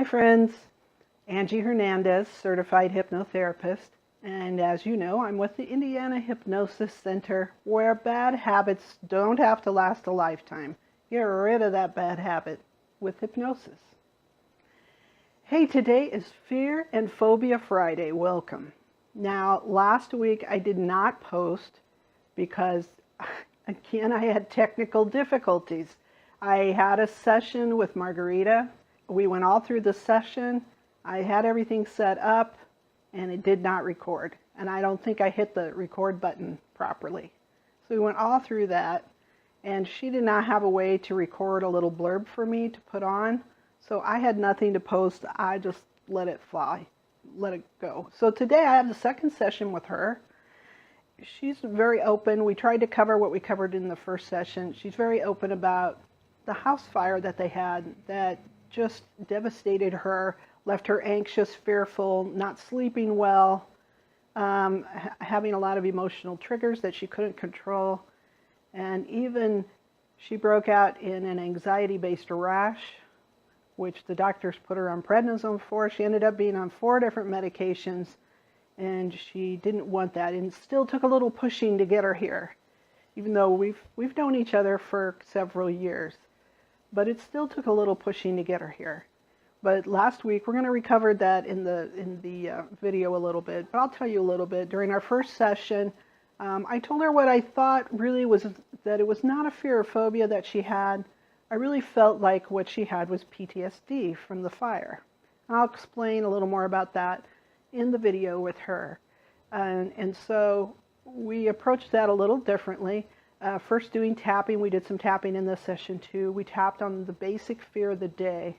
friends, Angie Hernandez, certified hypnotherapist, and as you know, I'm with the Indiana Hypnosis Center, where bad habits don't have to last a lifetime. Get rid of that bad habit with hypnosis. Hey, today is Fear and Phobia Friday. Welcome. Now, last week I did not post because, again, I had technical difficulties. I had a session with Margarita. We went all through the session. I had everything set up, and it did not record. And I don't think I hit the record button properly. So we went all through that, and she did not have a way to record a little blurb for me to put on. So I had nothing to post. I just let it fly, let it go. So today I have the second session with her. She's very open. We tried to cover what we covered in the first session. She's very open about the house fire that they had that just devastated her, left her anxious, fearful, not sleeping well, having a lot of emotional triggers that she couldn't control. And even she broke out in an anxiety-based rash, which the doctors put her on prednisone for. She ended up being on 4 different medications, and she didn't want that. And it still took a little pushing to get her here, even though we've known each other for several years. But it still took a little pushing to get her here. But last week, we're going to recover that in the video a little bit. But I'll tell you a little bit. During our first session, I told her what I thought really was that it was not a fear or phobia that she had. I really felt like what she had was PTSD from the fire. I'll explain a little more about that in the video with her. And so we approached that a little differently. First doing tapping, we did some tapping in this session too. We tapped on the basic fear of the day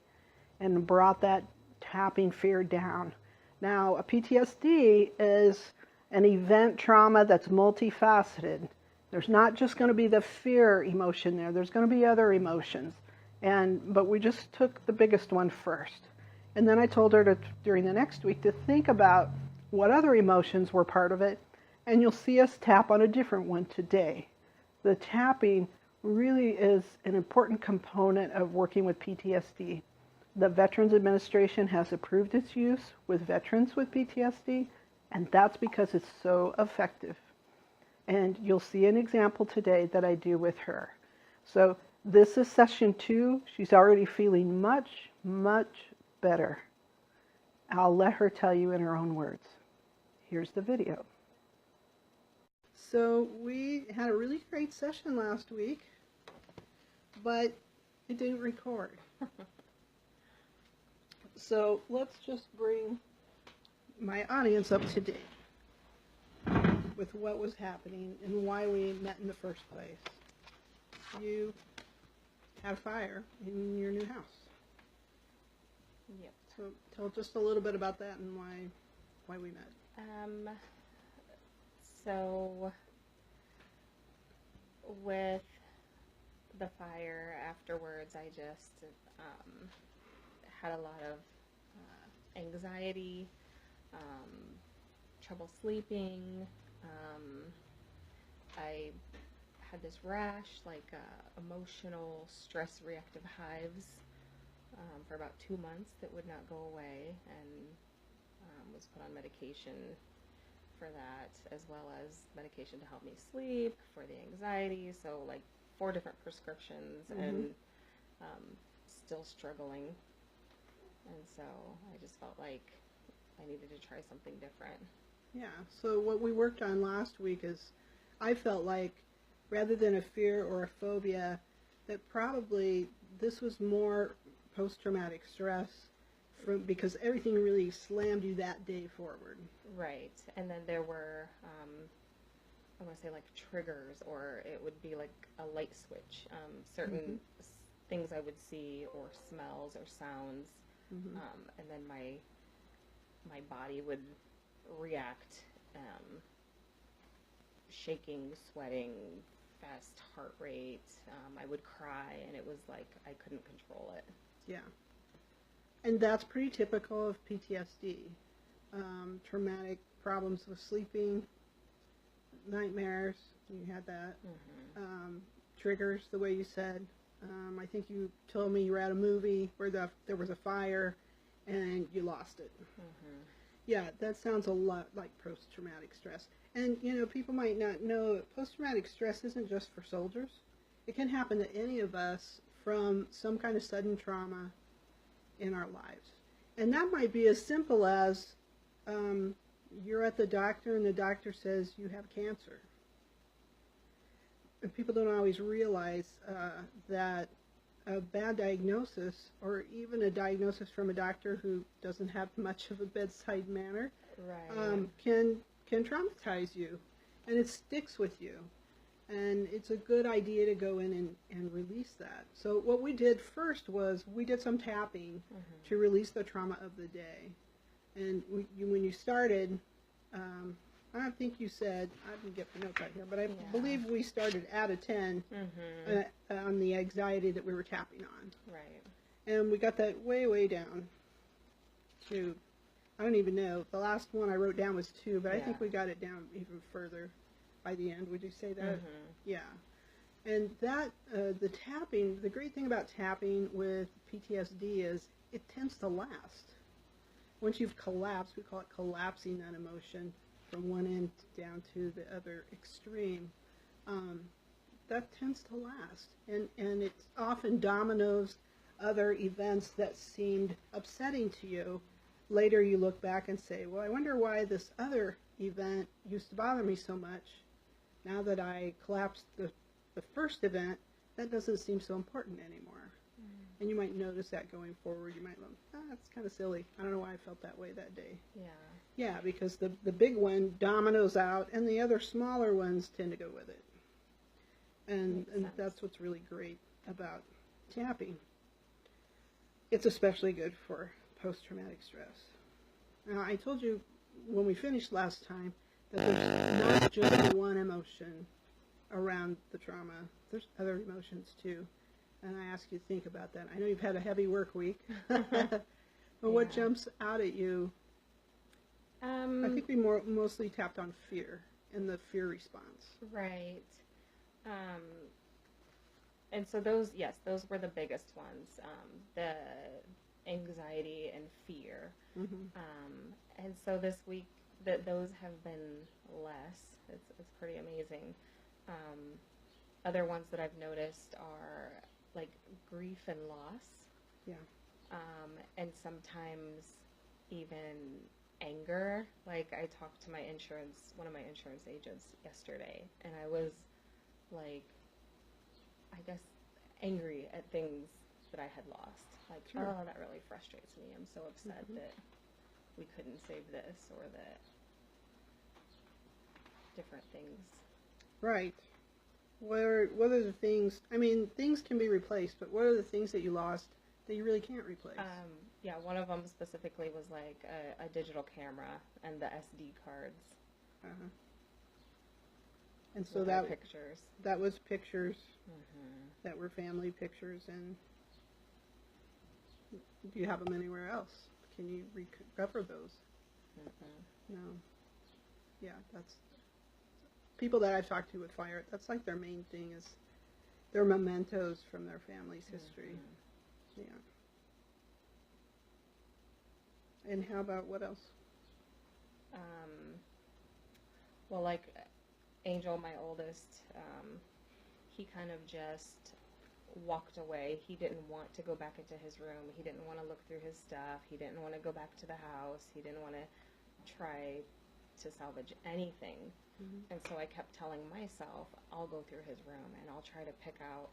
and brought that tapping fear down. Now, a PTSD is an event trauma that's multifaceted. There's not just going to be the fear emotion there. There's going to be other emotions. But we just took the biggest one first. And then I told her to, during the next week, to think about what other emotions were part of it, and you'll see us tap on a different one today. The tapping really is an important component of working with PTSD. The Veterans Administration has approved its use with veterans with PTSD, and that's because it's so effective. And you'll see an example today that I do with her. So this is session 2. She's already feeling much, much better. I'll let her tell you in her own words. Here's the video. So we had a really great session last week, but it didn't record. So let's just bring my audience up to date with what was happening and why we met in the first place. You had a fire in your new house. Yep. So tell just a little bit about that and why we met. So with the fire afterwards, I just had a lot of anxiety, trouble sleeping. I had this rash, like emotional stress reactive hives for about 2 months that would not go away, and was put on medication for that, as well as medication to help me sleep for the anxiety. So like 4 different prescriptions, and still struggling. And so I just felt like I needed to try something different. Yeah, so what we worked on last week is, I felt like rather than a fear or a phobia, that probably this was more post-traumatic stress because everything really slammed you that day forward. Right. And then there were, I want to say like triggers, or it would be like a light switch. Certain things I would see, or smells or sounds, and then my body would react, shaking, sweating, fast heart rate. I would cry, and it was like I couldn't control it. Yeah. And that's pretty typical of PTSD. Traumatic problems with sleeping, nightmares, you had that. Triggers, the way you said. I think you told me you were at a movie where there was a fire, and you lost it. Yeah, that sounds a lot like post-traumatic stress. And, people might not know post-traumatic stress isn't just for soldiers. It can happen to any of us from some kind of sudden trauma in our lives. And that might be as simple as you're at the doctor and the doctor says you have cancer. And people don't always realize that a bad diagnosis, or even a diagnosis from a doctor who doesn't have much of a bedside manner, can traumatize you, and it sticks with you. And it's a good idea to go in and release that. So what we did first was we did some tapping to release the trauma of the day. And when you started, I think you said, I didn't get the notes out here, but I believe we started out of 10 on the anxiety that we were tapping on. Right. And we got that way, way down to, I don't even know, the last one I wrote down was 2, but I think we got it down even further by the end. Would you say that? Yeah. And that, the tapping, the great thing about tapping with PTSD is it tends to last. Once you've collapsed, we call it collapsing that emotion from one end down to the other extreme, that tends to last. And it often dominoes other events that seemed upsetting to you. Later you look back and say, well, I wonder why this other event used to bother me so much. Now that I collapsed the first event, that doesn't seem so important anymore. And you might notice that going forward. You might look, that's kind of silly. I don't know why I felt that way that day. Yeah, because the big one dominoes out, and the other smaller ones tend to go with it. And that's what's really great about tapping. It's especially good for post-traumatic stress. Now, I told you when we finished last time that there's not just one emotion around the trauma. There's other emotions too. And I ask you to think about that. I know you've had a heavy work week. But what jumps out at you? I think we mostly tapped on fear and the fear response. Right. And so those were the biggest ones. The anxiety and fear. And so this week, those have been less. It's pretty amazing. Other ones that I've noticed are like grief and loss. Yeah. And sometimes even anger. Like I talked to one of my insurance agents yesterday, and I was like, I guess, angry at things that I had lost. Like, oh, that really frustrates me. I'm so upset that we couldn't save this, or that different things. Right. What are the things, I mean, things can be replaced, but what are the things that you lost that you really can't replace? One of them specifically was like a digital camera and the SD cards. And so pictures. That was pictures that were family pictures. And do you have them anywhere else? Can you recover those? No. Yeah, that's people that I've talked to with fire. That's like their main thing is their mementos from their family's history. Yeah. And how about what else? Well, like Angel, my oldest, he kind of just walked away. He didn't want to go back into his room. He didn't want to look through his stuff. He didn't want to go back to the house. He didn't want to try to salvage anything. And so I kept telling myself, I'll go through his room and I'll try to pick out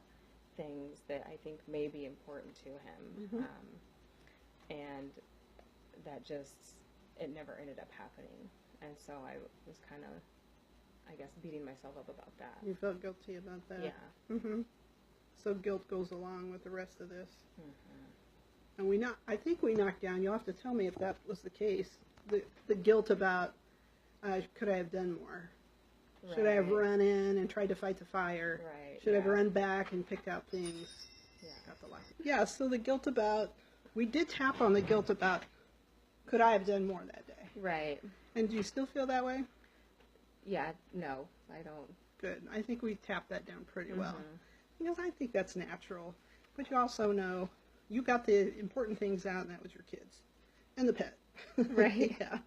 things that I think may be important to him. And that just, it never ended up happening. And so I was kind of, I guess, beating myself up about that. You felt guilty about that? Yeah. So guilt goes along with the rest of this. And I think we knocked down, you'll have to tell me if that was the case, the guilt about, could I have done more? Right. Should I have run in and tried to fight the fire? Right. Should I have run back and picked out things? Got the light. Yeah, so the guilt about, we did tap on the guilt about, could I have done more that day? Right. And do you still feel that way? Yeah, no, I don't. Good. I think we tapped that down pretty well. Because I think that's natural. But you also know you got the important things out, and that was your kids. And the pet. Right. Yeah.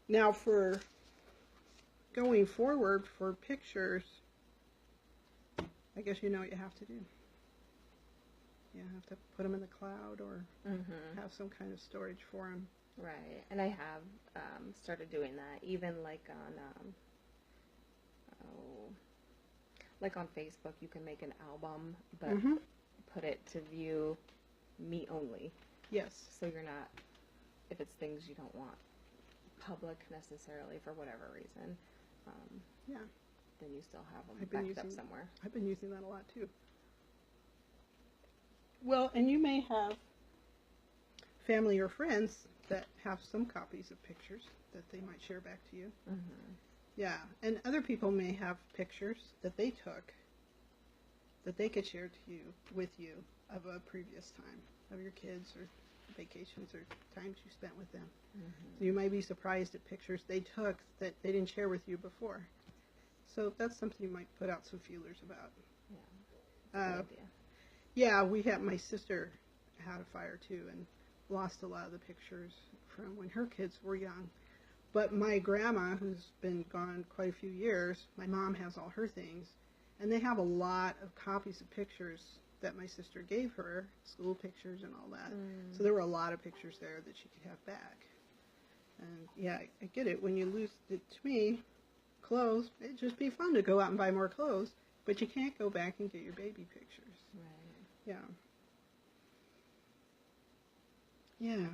Now for going forward for pictures, I guess you know what you have to do. You have to put them in the cloud or have some kind of storage for them. Right. And I have started doing that, even like on Facebook, you can make an album, but put it to view me only. Yes. So you're not, if it's things you don't want public necessarily for whatever reason, then you still have them backed up somewhere. I've been using that a lot too. Well, and you may have family or friends that have some copies of pictures that they might share back to you. Yeah, and other people may have pictures that they took that they could share to you, with you, of a previous time, of your kids or vacations or times you spent with them. So you might be surprised at pictures they took that they didn't share with you before. So that's something you might put out some feelers about. Yeah, that's a good idea. Yeah, my sister had a fire too and lost a lot of the pictures from when her kids were young. But my grandma, who's been gone quite a few years, my mom has all her things, and they have a lot of copies of pictures that my sister gave her, school pictures and all that. So there were a lot of pictures there that she could have back. And yeah, I get it. When you lose it, to me, clothes, it'd just be fun to go out and buy more clothes, but you can't go back and get your baby pictures. Right. Yeah. Yeah.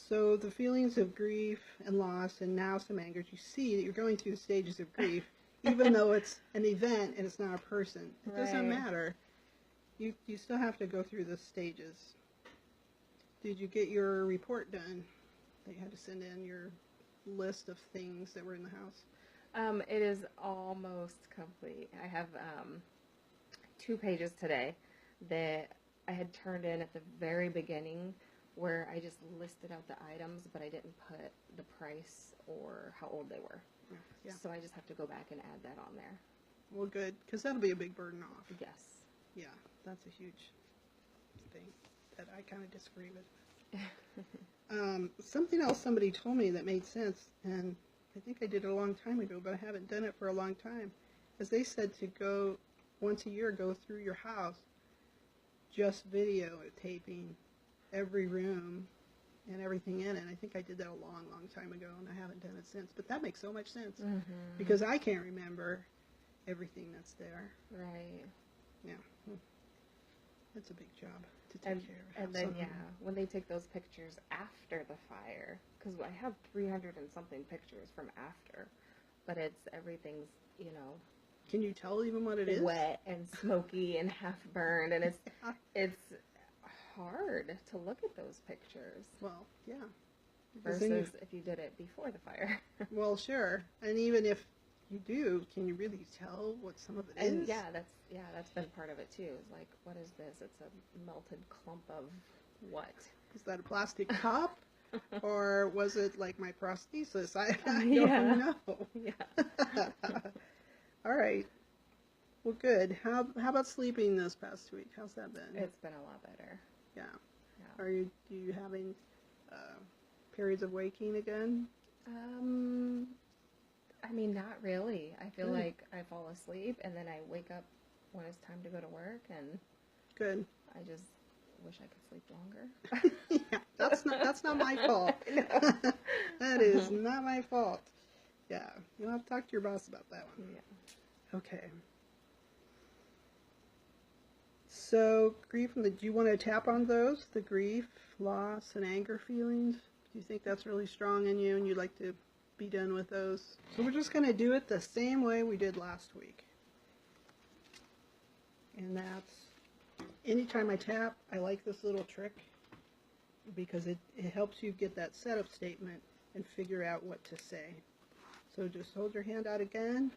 So the feelings of grief and loss and now some anger, you see that you're going through the stages of grief, even though it's an event and it's not a person. It doesn't matter. You still have to go through the stages. Did you get your report done? That you had to send in your list of things that were in the house? It is almost complete. I have 2 pages today that I had turned in at the very beginning, where I just listed out the items, but I didn't put the price or how old they were. Yeah. So I just have to go back and add that on there. Well, good, because that'll be a big burden off. Yes. Yeah, that's a huge thing that I kind of disagree with. Something else somebody told me that made sense, and I think I did it a long time ago, but I haven't done it for a long time, is they said to go once a year, go through your house, just videotaping every room and everything in it. I think I did that a long, long time ago, and I haven't done it since. But that makes so much sense because I can't remember everything that's there. Right. Yeah, that's a big job to take care of. And then when they take those pictures after the fire, because I have 300 and something pictures from after, but everything's Can you tell even what it is? Wet and smoky and half burned, and it's hard to look at those pictures. Well, yeah. Versus if you did it before the fire. Well, sure. And even if you do, can you really tell what some of it is? And that's been part of it too. It's like, what is this? It's a melted clump of what? Is that a plastic cup? Or was it like my prosthesis? I don't know. Yeah. All right. Well, good. How about sleeping this past week? How's that been? It's been a lot better. Yeah. Yeah. Are you having periods of waking again? I mean, not really. I feel like I fall asleep and then I wake up when it's time to go to work, and good. I just wish I could sleep longer. Yeah, that's not my fault. That is not my fault. Yeah, you'll have to talk to your boss about that one. Yeah. Okay. So, grief, do you want to tap on those? The grief, loss, and anger feelings? Do you think that's really strong in you and you'd like to be done with those? So we're just going to do it the same way we did last week. And that's, anytime I tap, I like this little trick because it helps you get that setup statement and figure out what to say. So just hold your hand out again.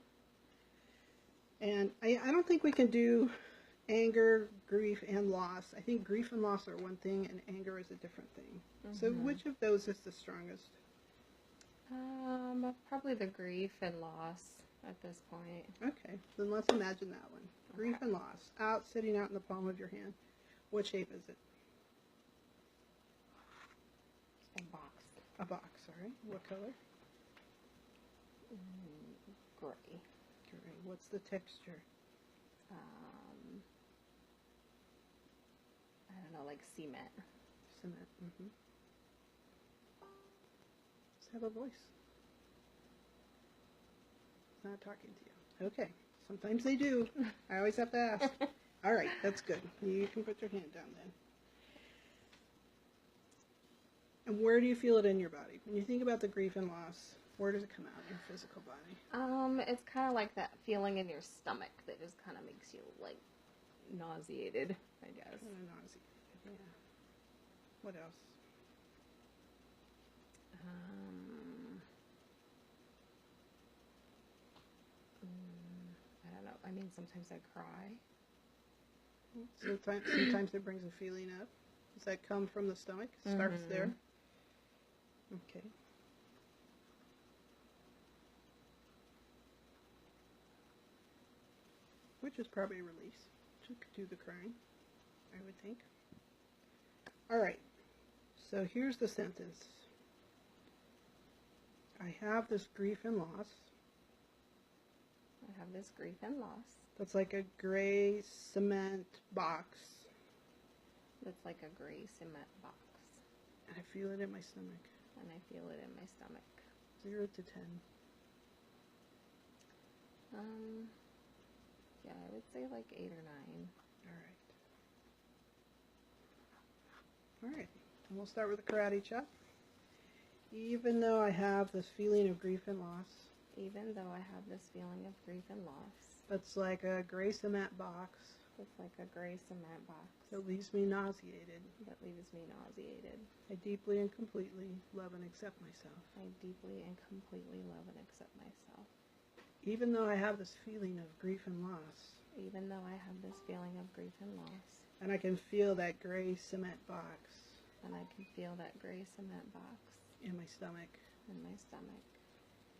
And I don't think we can do anger, grief, and loss. I think grief and loss are one thing, and anger is a different thing. So which of those is the strongest? Probably the grief and loss at this point. Okay, then let's imagine that one. Grief and loss, sitting out in the palm of your hand. What shape is it? A box, sorry. What color? Gray. Gray. What's the texture? I don't know, like cement. Cement. Mm-hmm. Let's have a voice. It's not talking to you. Okay. Sometimes they do. I always have to ask. All right, that's good. You can put your hand down then. And where do you feel it in your body? When you think about the grief and loss, where does it come out in your physical body? It's kind of like that feeling in your stomach that just kind of makes you, like, nauseated, I guess. Kind of nauseated, yeah. What else? I don't know. I mean, sometimes I cry. Sometimes it brings a feeling up. Does that come from the stomach? It starts there? Okay. Which is probably a release. To do the crying, I would think. All right. So here's the sentence. I have this grief and loss. I have this grief and loss. That's like a gray cement box. That's like a gray cement box. And I feel it in my stomach. And I feel it in my stomach. 0 to 10. Yeah, I would say like 8 or 9. All right. And we'll start with a karate chop. Even though I have this feeling of grief and loss. Even though I have this feeling of grief and loss. That's like a gray cement box. It's like a gray cement box. That leaves me nauseated. That leaves me nauseated. I deeply and completely love and accept myself. I deeply and completely love and accept myself. Even though I have this feeling of grief and loss. Even though I have this feeling of grief and loss. And I can feel that gray cement box. And I can feel that gray cement box. In my stomach. In my stomach.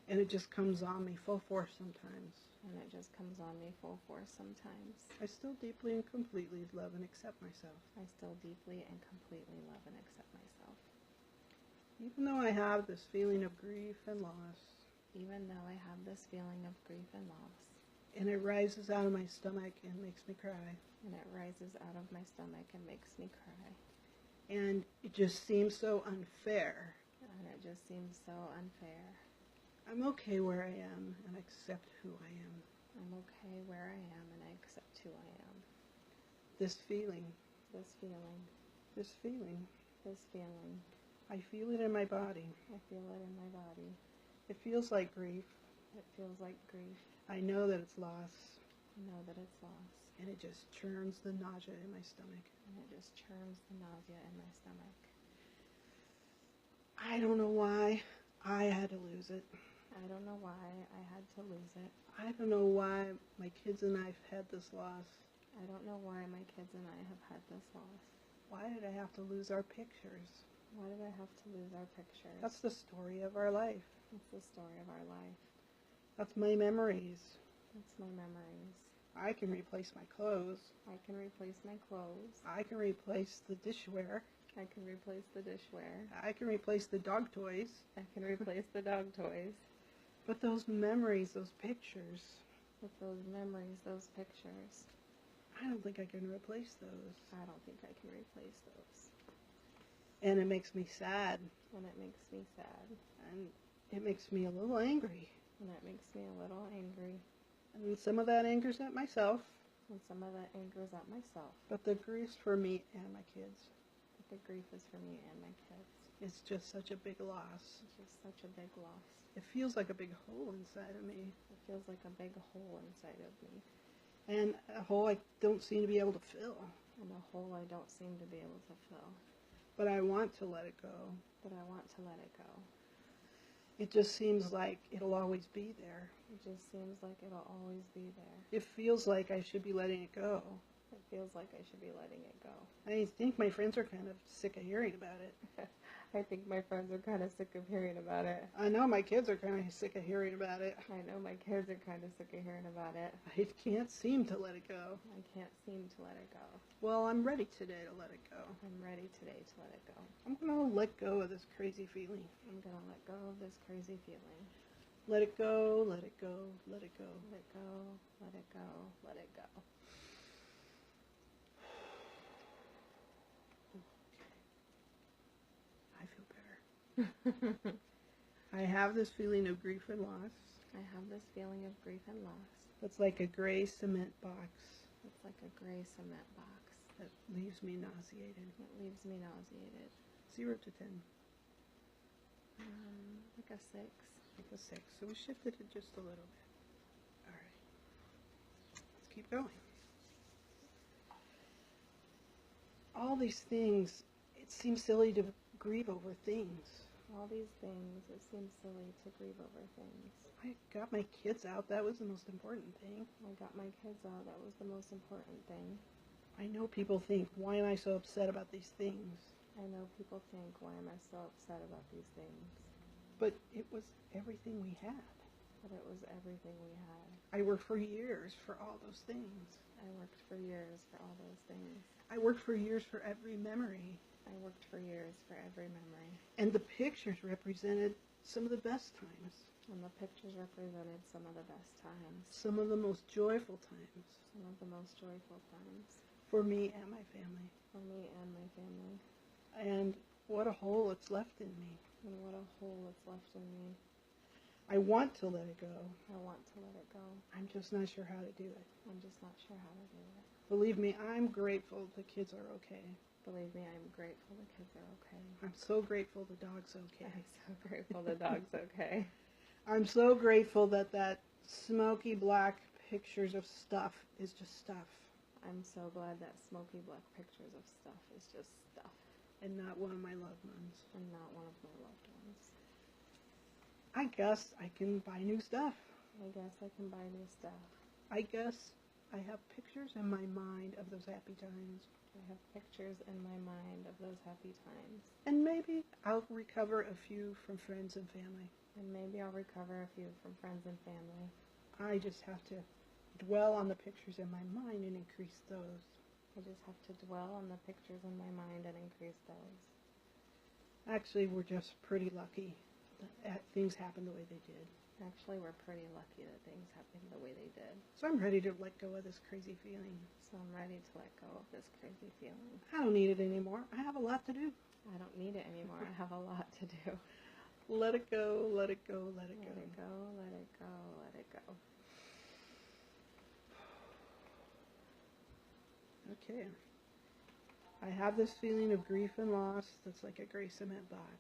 And it just comes on me full force sometimes. And it just comes on me full force sometimes. I still deeply and completely love and accept myself. I still deeply and completely love and accept myself. Even though I have this feeling of grief and loss. Even though I have this feeling of grief and loss. And it rises out of my stomach and makes me cry. And it rises out of my stomach and makes me cry. And it just seems so unfair. And it just seems so unfair. I'm okay where I am and I accept who I am. I'm okay where I am and I accept who I am. This feeling. This feeling. This feeling. This feeling. I feel it in my body. I feel it in my body. It feels like grief. It feels like grief. I know that it's loss. I know that it's loss. And it just churns the nausea in my stomach. And it just churns the nausea in my stomach. I don't know why I had to lose it. I don't know why I had to lose it. I don't know why my kids and I have had this loss. I don't know why my kids and I have had this loss. Why did I have to lose our pictures? Why did I have to lose our pictures? That's the story of our life. That's the story of our life. That's my memories. That's my memories. I can replace my clothes. I can replace my clothes. I can replace the dishware. I can replace the dishware. I can replace the dog toys. I can replace the dog toys. But those memories, those pictures, With those memories, those pictures, I don't think I can replace those. I don't think I can replace those. And it makes me sad. And it makes me sad. And it makes me a little angry. And it makes me a little angry. And some of that anger's at myself. And some of that anger's at myself. But the grief's for me and my kids. But the grief is for me and my kids. It's just such a big loss. It's just such a big loss. It feels like a big hole inside of me. It feels like a big hole inside of me. And a hole I don't seem to be able to fill. And a hole I don't seem to be able to fill. But I want to let it go. But I want to let it go. It just seems like it'll always be there. It just seems like it'll always be there. It feels like I should be letting it go. It feels like I should be letting it go. I think my friends are kind of sick of hearing about it. I think my friends are kind of sick of hearing about it. I know my kids are kind of sick of hearing about it. I know my kids are kind of sick of hearing about it. I can't seem to let it go. I can't seem to let it go. Well, I'm ready today to let it go. I'm ready today to let it go. I'm going to let go of this crazy feeling. I'm going to let go of this crazy feeling. Let it go, let it go, let it go. Let it go, let it go, let it go. I feel better. I have this feeling of grief and loss. I have this feeling of grief and loss. It's like a gray cement box It's like a gray cement box. that leaves me nauseated. It leaves me nauseated. 0 to 10. Like a 6. Like a 6. So we shifted it just a little bit. All right. Let's keep going. All these things, it seems silly to grieve over things. All these things, it seems silly to grieve over things. I got my kids out. That was the most important thing. I got my kids out. That was the most important thing. I know people think, why am I so upset about these things? I know people think, why am I so upset about these things? But it was everything we had. But it was everything we had. I worked for years for all those things. I worked for years for all those things. I worked for years for every memory. I worked for years for every memory. And the pictures represented some of the best times. And the pictures represented some of the best times. Some of the most joyful times. Some of the most joyful times. For me and my family. For me and my family. And what a hole it's left in me. And what a hole it's left in me. I want to let it go. I want to let it go. I'm just not sure how to do it. I'm just not sure how to do it. Believe me, I'm grateful the kids are okay. Believe me, I'm grateful the kids are okay. I'm so grateful the dog's okay. I'm so grateful the dog's okay. I'm so grateful that smoky black pictures of stuff is just stuff. I'm so glad that smoky black pictures of stuff is just stuff. And not one of my loved ones. And not one of my loved ones. I guess I can buy new stuff. I guess I can buy new stuff. I guess I have pictures in my mind of those happy times. I have pictures in my mind of those happy times. And maybe I'll recover a few from friends and family. And maybe I'll recover a few from friends and family. I just have to dwell on the pictures in my mind and increase those. I just have to dwell on the pictures in my mind and increase those. Actually, we're just pretty lucky that things happen the way they did. Actually, we're pretty lucky that things happened the way they did. So I'm ready to let go of this crazy feeling. So I'm ready to let go of this crazy feeling. I don't need it anymore. I have a lot to do. I don't need it anymore. I have a lot to do. Let it go, let it go, let it go. Let it go, let it go, let it go. Okay. I have this feeling of grief and loss that's like a gray cement box.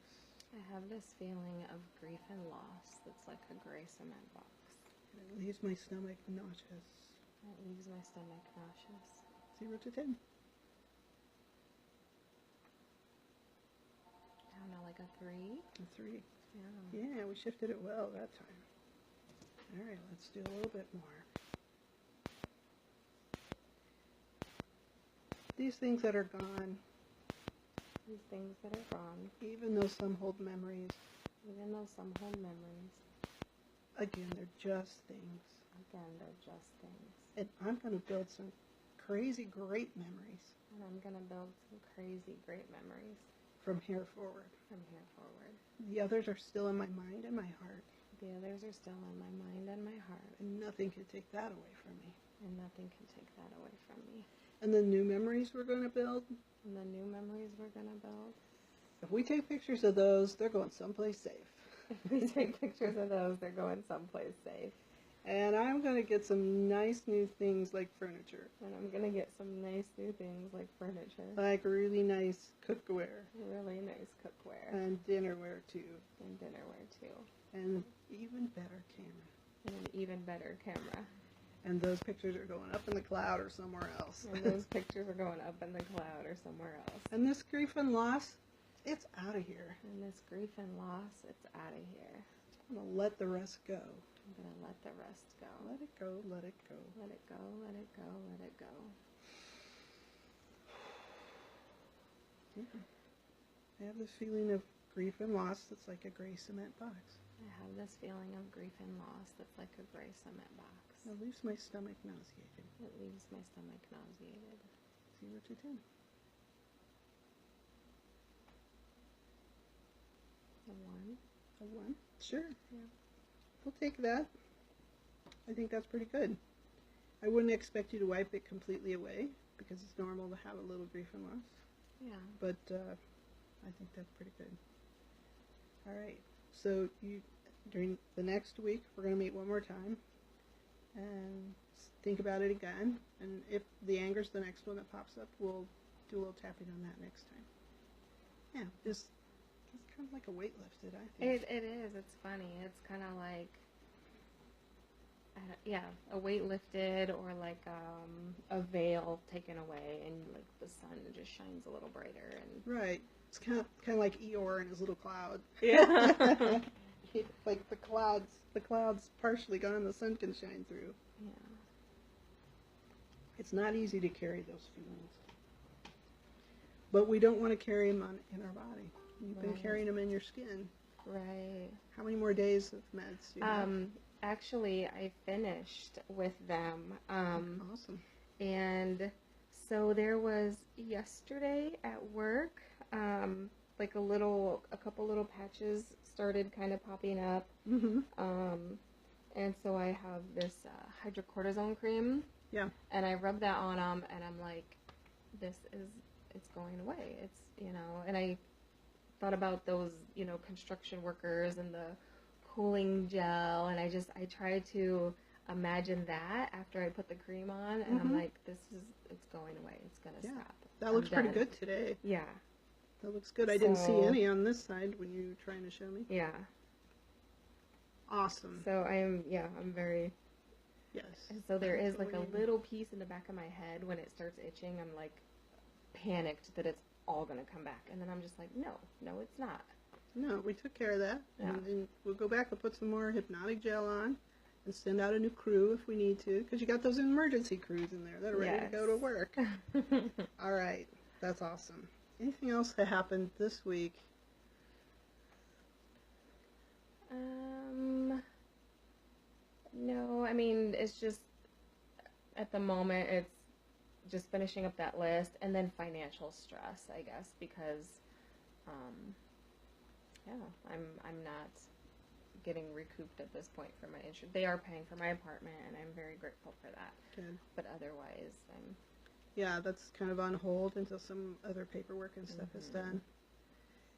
I have this feeling of grief and loss that's like a gray cement box. And it leaves my stomach nauseous. It leaves my stomach nauseous. 0 to 10. I don't know, like a 3? A 3. Yeah. Yeah, we shifted it well that time. All right, let's do a little bit more. These things that are gone, These things that are gone, even though some hold memories, even though some hold memories, again, they're just things. again, they're just things. And I'm going to build some crazy great memories And I'm going to build some crazy great memories from here forward. from here forward. The others are still in my mind and my heart, The others are still in my mind and my heart, and nothing can take that away from me. and nothing can take that away from me. And the new memories we're going to build, And the new memories we're going to build, if we take pictures of those, they're going someplace safe. if we take pictures of those, they're going someplace safe. And I'm going to get some nice new things like furniture, And I'm going to get some nice new things like furniture, like really nice cookware, really nice cookware, and dinnerware too, and dinnerware too, and an even better camera. and an even better camera. And those pictures are going up in the cloud or somewhere else. And those pictures are going up in the cloud or somewhere else. And this grief and loss, it's out of here. And this grief and loss, it's out of here. I'm going to let the rest go. I'm going to let the rest go. Let it go, let it go. Let it go, let it go, let it go. Yeah. I have this feeling of grief and loss that's like a gray cement box. I have this feeling of grief and loss that's like a gray cement box. It leaves my stomach nauseated. It leaves my stomach nauseated. 0 to 10. A 1. A 1? Sure. Yeah. We'll take that. I think that's pretty good. I wouldn't expect you to wipe it completely away because it's normal to have a little grief and loss. Yeah. But I think that's pretty good. All right. So during the next week, we're going to meet one more time and think about it again. And if the anger's the next one that pops up, we'll do a little tapping on that next time. Yeah, it's kind of like a weight lifted, I think. It is. It's funny. It's kind of like, a weight lifted, or like a veil taken away, and like the sun just shines a little brighter. And Right. It's kind of like Eeyore and his little cloud. yeah. Like the clouds partially gone, the sun can shine through. Yeah. It's not easy to carry those feelings. But we don't want to carry them in our body. You've been Right. carrying them in your skin. Right. How many more days of meds do you have? Actually, I finished with them. Awesome. And so there was yesterday at work, like a couple little patches started kind of popping up. Mm-hmm. And so I have this hydrocortisone cream. Yeah. And I rub that on them, and I'm like, it's going away. It's, and I thought about those, construction workers and the cooling gel, and I tried to imagine that after I put the cream on, and I'm like, it's going away. It's going to stop. That looks I'm pretty done. good today. Yeah. That looks good. I didn't see any on this side when you were trying to show me. Yeah. Awesome. So I'm very... Yes. And so there is like a little piece in the back of my head when it starts itching. I'm like panicked that it's all going to come back. And then I'm just like, no, it's not. No, we took care of that. Yeah. And then we'll go back and put some more hypnotic gel on and send out a new crew if we need to. Because you got those emergency crews in there that are ready to go to work. All right. That's awesome. Anything else that happened this week? No, I mean, it's just, at the moment, it's just finishing up that list, and then financial stress, I guess, because, I'm not getting recouped at this point for my insurance. They are paying for my apartment, and I'm very grateful for that. Good. But otherwise, I'm... Yeah, that's kind of on hold until some other paperwork and stuff is done.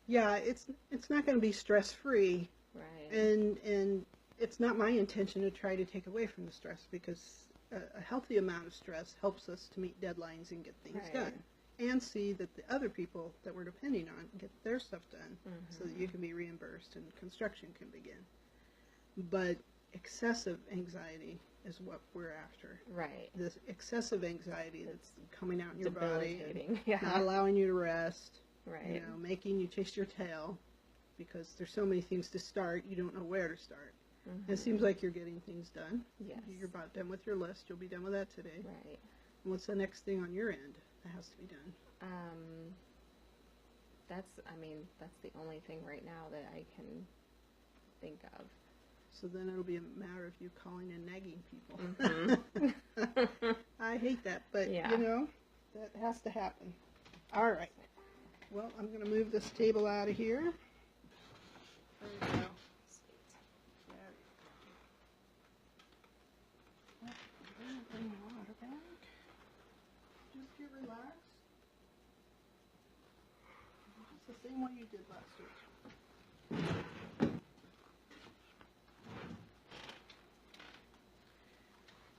Yeah, it's not going to be stress-free. Right. And it's not my intention to try to take away from the stress, because a healthy amount of stress helps us to meet deadlines and get things done. And see that the other people that we're depending on get their stuff done so that you can be reimbursed and construction can begin. But excessive anxiety is what we're after. Right. This excessive anxiety that's coming out in your body, Debilitating. not allowing you to rest, Right. making you chase your tail, because there's so many things to start, you don't know where to start. And it seems like you're getting things done. Yes. You're about done with your list. You'll be done with that today. Right. And what's the next thing on your end that has to be done? That's the only thing right now that I can think of. So then it'll be a matter of you calling and nagging people. I hate that, but that has to happen. All right. Well, I'm going to move this table out of here. There we go. Bring the water back. Just get relaxed. Just the same way you did last week.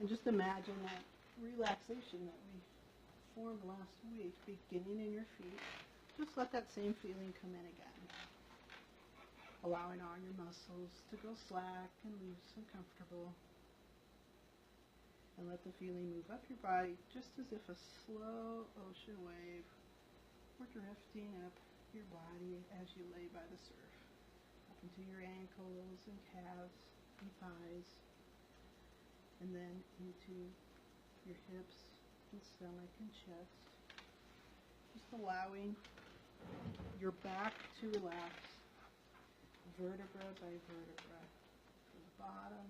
And just imagine that relaxation that we formed last week beginning in your feet. Just let that same feeling come in again. Allowing all your muscles to go slack and loose and comfortable. And let the feeling move up your body just as if a slow ocean wave were drifting up your body as you lay by the surf. Up into your ankles and calves and thighs. And then into your hips and stomach and chest. Just allowing your back to relax vertebra by vertebra, from the bottom,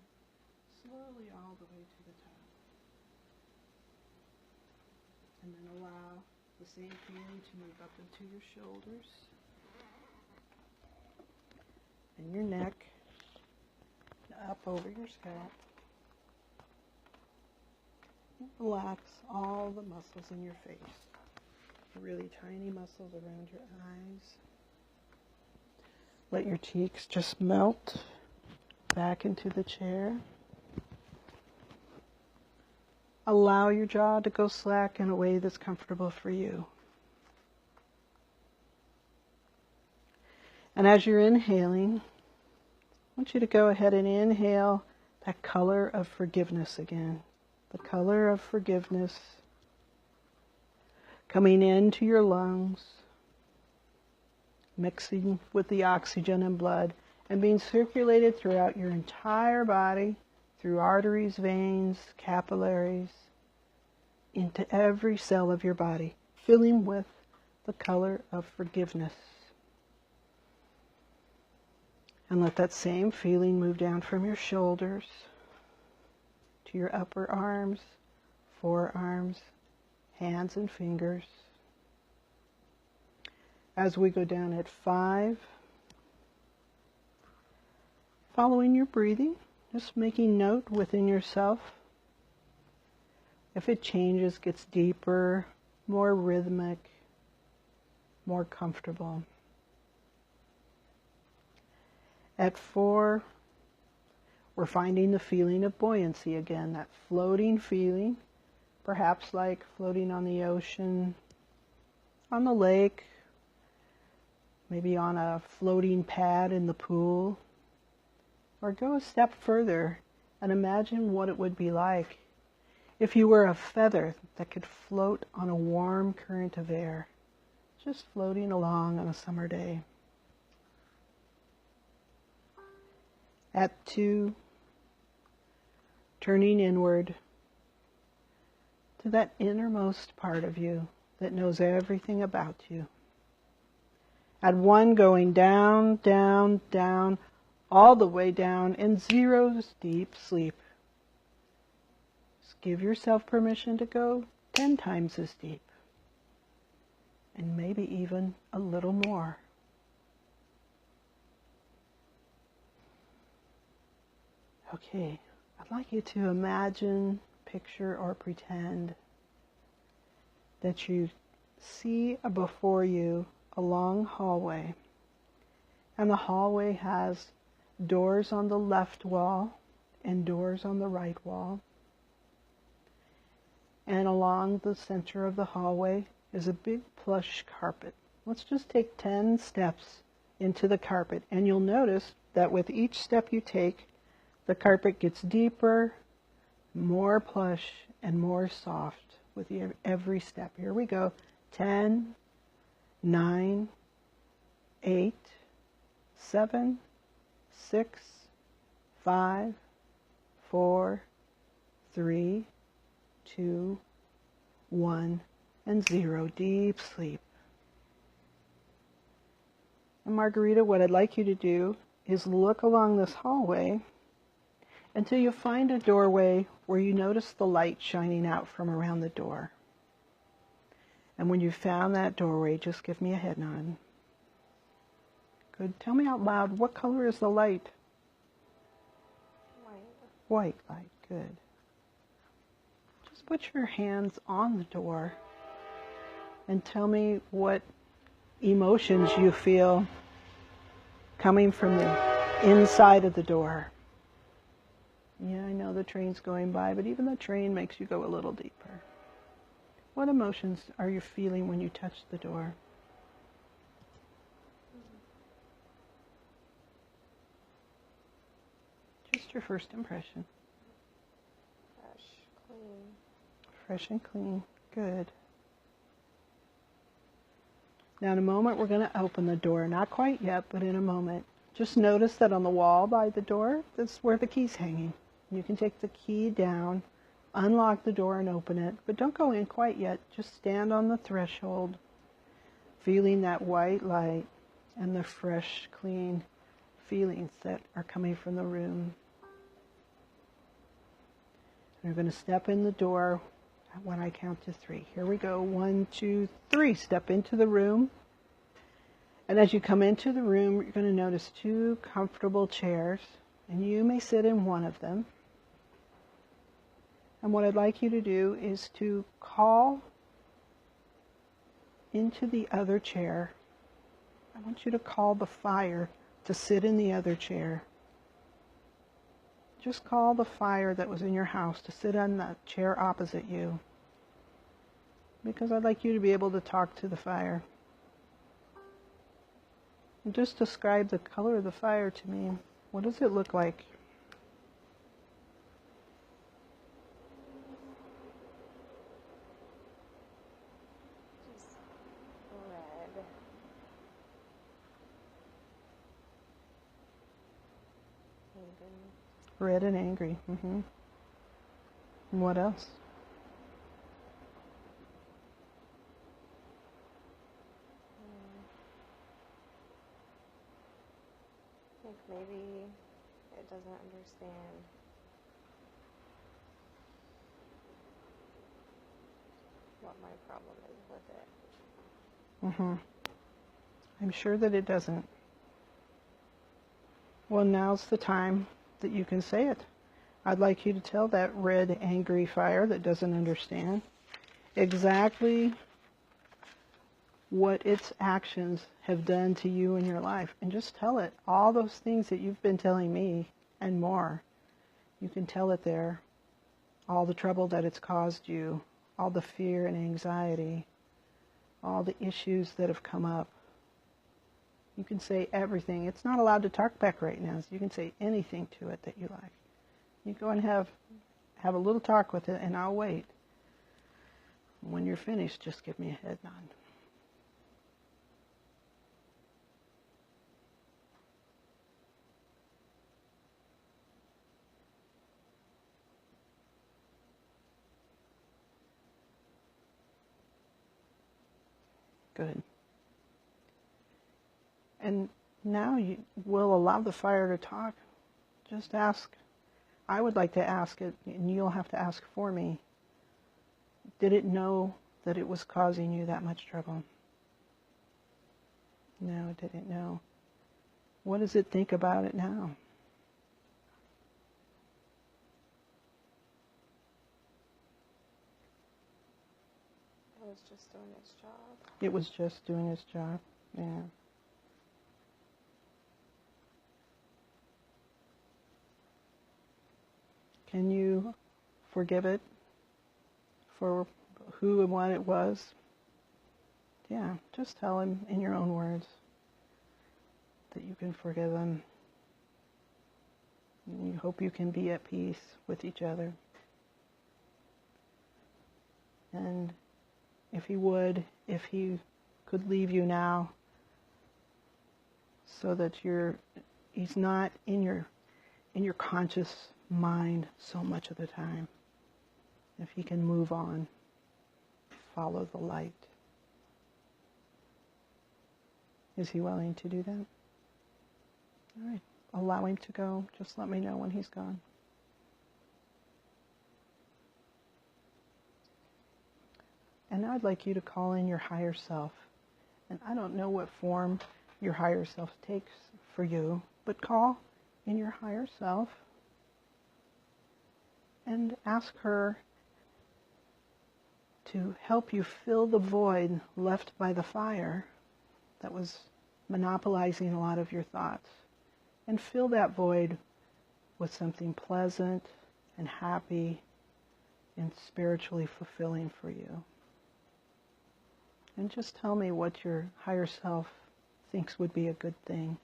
slowly all the way to the top. And then allow the same feeling to move up into your shoulders and your neck, up over your scalp. Relax all the muscles in your face, the really tiny muscles around your eyes. Let your cheeks just melt back into the chair. Allow your jaw to go slack in a way that's comfortable for you. And as you're inhaling, I want you to go ahead and inhale that color of forgiveness again. The color of forgiveness coming into your lungs, mixing with the oxygen and blood, and being circulated throughout your entire body, through arteries, veins, capillaries, into every cell of your body, filling with the color of forgiveness. And let that same feeling move down from your shoulders to your upper arms, forearms, hands and fingers. As we go down at 5, following your breathing, just making note within yourself if it changes, gets deeper, more rhythmic, more comfortable. At 4, we're finding the feeling of buoyancy again, that floating feeling, perhaps like floating on the ocean, on the lake, maybe on a floating pad in the pool. Or go a step further and imagine what it would be like if you were a feather that could float on a warm current of air, just floating along on a summer day. At 2, turning inward to that innermost part of you that knows everything about you. At 1, going down, down, down, all the way down, and 0's deep sleep. Just give yourself permission to go 10 times as deep, and maybe even a little more. Okay, I'd like you to imagine, picture, or pretend that you see before you a long hallway, and the hallway has doors on the left wall and doors on the right wall. And along the center of the hallway is a big plush carpet. Let's just take 10 steps into the carpet, and you'll notice that with each step you take, the carpet gets deeper, more plush, and more soft with every step. Here we go. 10, 9, 8, 7, 6, 5, 4, 3, 2, 1, and 0. Deep sleep. And Margarita, what I'd like you to do is look along this hallway until you find a doorway where you notice the light shining out from around the door. And when you've found that doorway, just give me a head nod. Good. Tell me out loud, what color is the light? White. White light. Good. Just put your hands on the door and tell me what emotions you feel coming from the inside of the door. Yeah, I know the train's going by, but even the train makes you go a little deeper. What emotions are you feeling when you touch the door? Just your first impression. Fresh, clean. Fresh and clean. Good. Now in a moment we're going to open the door. Not quite yet, but in a moment. Just notice that on the wall by the door, that's where the key's hanging. You can take the key down, unlock the door and open it, but don't go in quite yet. Just stand on the threshold, feeling that white light and the fresh, clean feelings that are coming from the room. You're going to step in the door when I count to 3. Here we go. 1, 2, 3. Step into the room. And as you come into the room, you're going to notice 2 comfortable chairs, and you may sit in one of them. And what I'd like you to do is to call into the other chair. I want you to call the fire to sit in the other chair. Just call the fire that was in your house to sit on the chair opposite you, because I'd like you to be able to talk to the fire. And just describe the color of the fire to me. What does it look like? Just red. Angry. Red and angry. And what else? I think maybe it doesn't understand what my problem is with it. I'm sure that it doesn't. Well, now's the time that you can say it. I'd like you to tell that red, angry fire that doesn't understand exactly what its actions have done to you in your life. And just tell it all those things that you've been telling me and more. You can tell it there. All the trouble that it's caused you, all the fear and anxiety, all the issues that have come up. You can say everything. It's not allowed to talk back right now, so you can say anything to it that you like. You go and have a little talk with it, and I'll wait. When you're finished, just give me a head nod. Good. And now you will allow the fire to talk. Just ask. I would like to ask it, and you'll have to ask for me. Did it know that it was causing you that much trouble? No, it didn't know. What does it think about it now? It was just doing its job. It was just doing its job. Yeah. Can you forgive it for who and what it was? Yeah, just tell him in your own words that you can forgive him. And you hope you can be at peace with each other. And if he could leave you now, so that he's not in your conscious mind so much of the time. If he can move on, follow the light. Is he willing to do that? All right. Allow him to go. Just let me know when he's gone. And now I'd like you to call in your higher self. And I don't know what form your higher self takes for you, but call in your higher self and ask her to help you fill the void left by the fire that was monopolizing a lot of your thoughts. And fill that void with something pleasant and happy and spiritually fulfilling for you. And just tell me what your higher self thinks would be a good thing.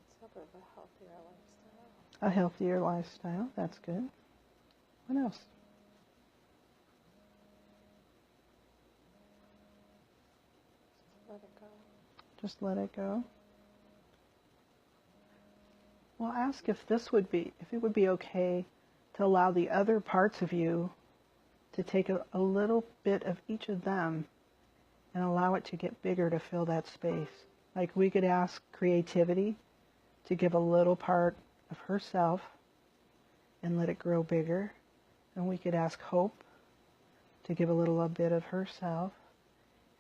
Let's hope of a healthier lifestyle. A healthier lifestyle, that's good. What else? Let it go. Just let it go. Well, ask if it would be okay to allow the other parts of you to take a little bit of each of them and allow it to get bigger to fill that space. Like we could ask creativity to give a little part of herself and let it grow bigger. And we could ask hope to give a little bit of herself,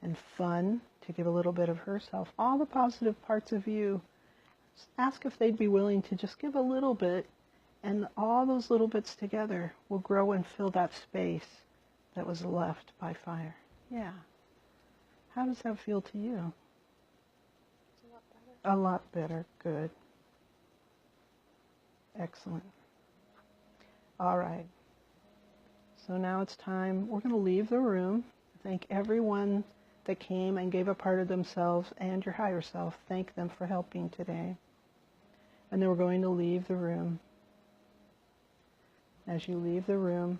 and fun to give a little bit of herself. All the positive parts of you, ask if they'd be willing to just give a little bit, and all those little bits together will grow and fill that space that was left by fire. Yeah. How does that feel to you? It's a lot better. A lot better. Good. Excellent. All right. So now it's time. We're going to leave the room. Thank everyone that came and gave a part of themselves and your higher self. Thank them for helping today. And then we're going to leave the room. As you leave the room,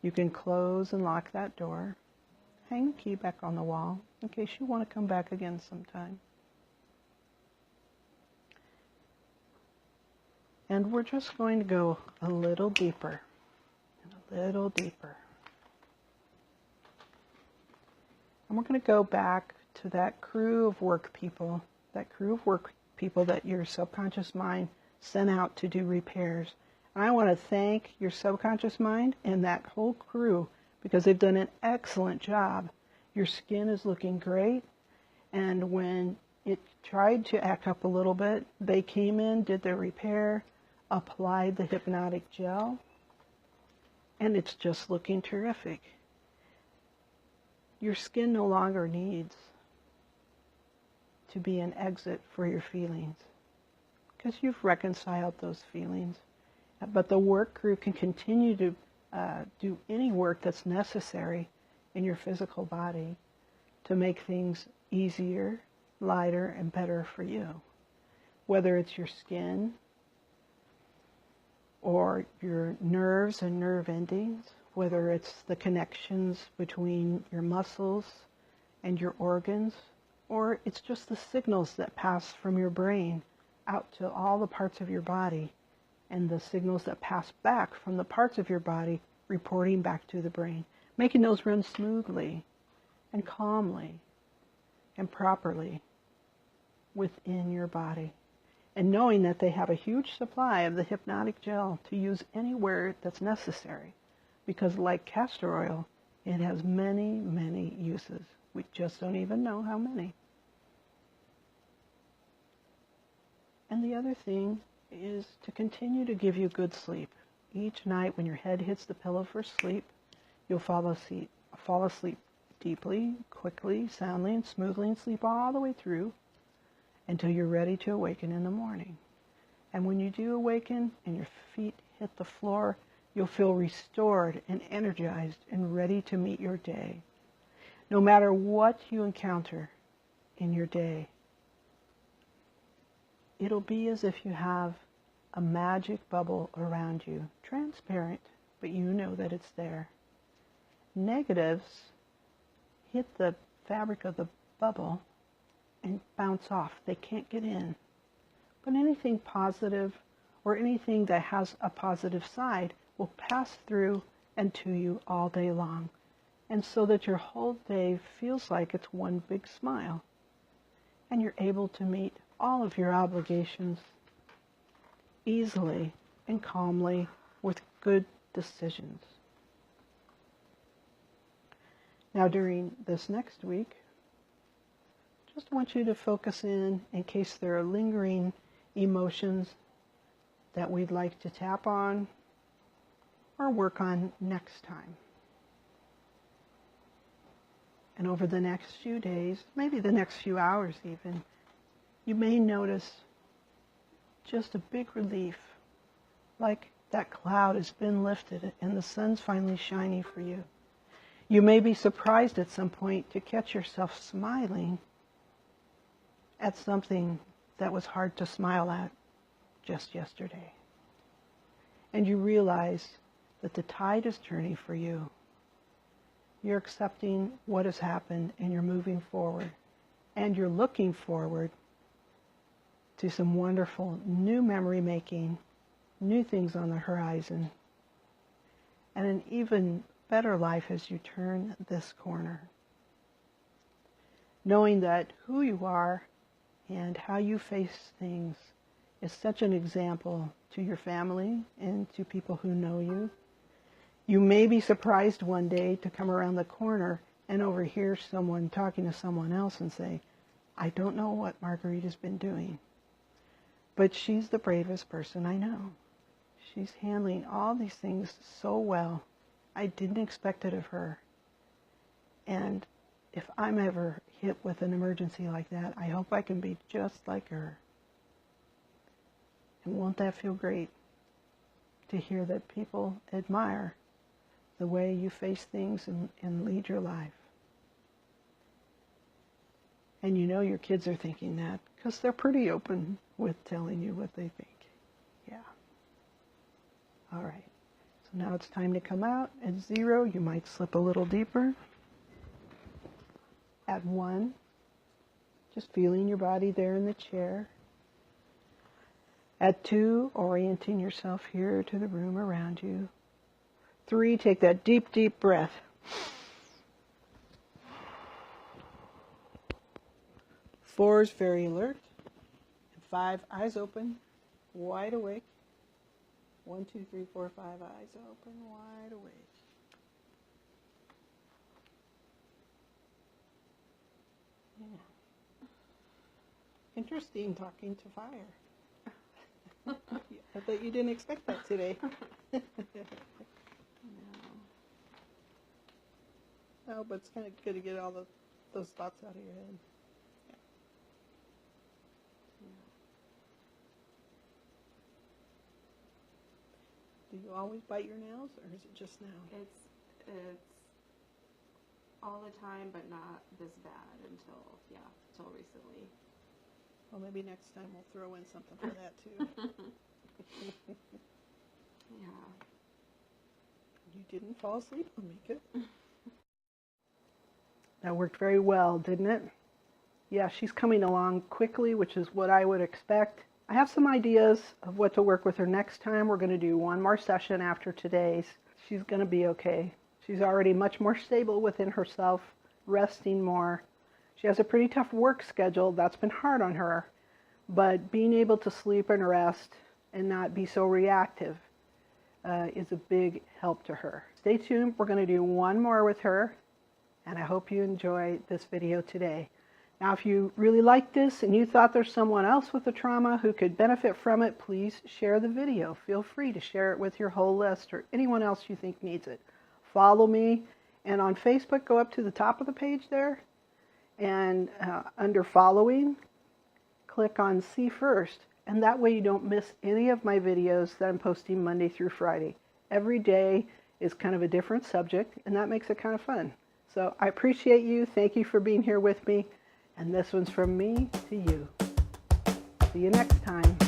you can close and lock that door. Hang the key back on the wall in case you want to come back again sometime. And we're just going to go a little deeper and a little deeper. And we're going to go back to that crew of work people that your subconscious mind sent out to do repairs. And I want to thank your subconscious mind and that whole crew because they've done an excellent job. Your skin is looking great. And when it tried to act up a little bit, they came in, did their repair, applied the hypnotic gel, and it's just looking terrific. Your skin no longer needs to be an exit for your feelings because you've reconciled those feelings. But the work crew can continue to do any work that's necessary in your physical body to make things easier, lighter, and better for you. Whether it's your skin or your nerves and nerve endings, whether it's the connections between your muscles and your organs, or it's just the signals that pass from your brain out to all the parts of your body, and the signals that pass back from the parts of your body reporting back to the brain, making those run smoothly and calmly and properly within your body. And knowing that they have a huge supply of the hypnotic gel to use anywhere that's necessary. Because like castor oil, it has many, many uses. We just don't even know how many. And the other thing is to continue to give you good sleep. Each night when your head hits the pillow for sleep, you'll fall asleep deeply, quickly, soundly, and smoothly, and sleep all the way through until you're ready to awaken in the morning. And when you do awaken and your feet hit the floor, you'll feel restored and energized and ready to meet your day. No matter what you encounter in your day, it'll be as if you have a magic bubble around you, transparent, but you know that it's there. Negatives hit the fabric of the bubble and bounce off. They can't get in. But anything positive or anything that has a positive side will pass through and to you all day long. And so that your whole day feels like it's one big smile. And you're able to meet all of your obligations easily and calmly with good decisions. Now during this next week, just want you to focus in case there are lingering emotions that we'd like to tap on or work on next time. And over the next few days, maybe the next few hours even, you may notice just a big relief, like that cloud has been lifted and the sun's finally shining for you. You may be surprised at some point to catch yourself smiling at something that was hard to smile at just yesterday. And you realize that the tide is turning for you. You're accepting what has happened and you're moving forward. And you're looking forward to some wonderful new memory making, new things on the horizon, and an even better life as you turn this corner. Knowing that who you are and how you face things is such an example to your family and to people who know you. You may be surprised one day to come around the corner and overhear someone talking to someone else and say, I don't know what Margarita's been doing, but she's the bravest person I know. She's handling all these things so well. I didn't expect it of her. And if I'm ever hit with an emergency like that, I hope I can be just like her. And won't that feel great to hear that people admire the way you face things and lead your life? And you know your kids are thinking that because they're pretty open with telling you what they think. Yeah. All right. So now it's time to come out. At 0, you might slip a little deeper. At 1, just feeling your body there in the chair. At 2, orienting yourself here to the room around you. 3, take that deep, deep breath. 4 is very alert. And 5, eyes open, wide awake. 1, 2, 3, 4, 5, eyes open, wide awake. Yeah. Interesting talking to fire. I bet you didn't expect that today. No, but it's kind of good to get all those thoughts out of your head. Yeah. Do you always bite your nails, or is it just now? It's all the time, but not this bad until recently. Well, maybe next time we'll throw in something for that too. Yeah. You didn't fall asleep on me, good. That worked very well, didn't it? Yeah, she's coming along quickly, which is what I would expect. I have some ideas of what to work with her next time. We're going to do one more session after today's. She's going to be okay. She's already much more stable within herself, resting more. She has a pretty tough work schedule. That's been hard on her. But being able to sleep and rest and not be so reactive is a big help to her. Stay tuned. We're going to do one more with her. And I hope you enjoy this video today. Now, if you really like this and you thought there's someone else with a trauma who could benefit from it, please share the video. Feel free to share it with your whole list or anyone else you think needs it. Follow me. And on Facebook, go up to the top of the page there. And under following, click on See First. And that way you don't miss any of my videos that I'm posting Monday through Friday. Every day is kind of a different subject, and that makes it kind of fun. So I appreciate you. Thank you for being here with me. And this one's from me to you. See you next time.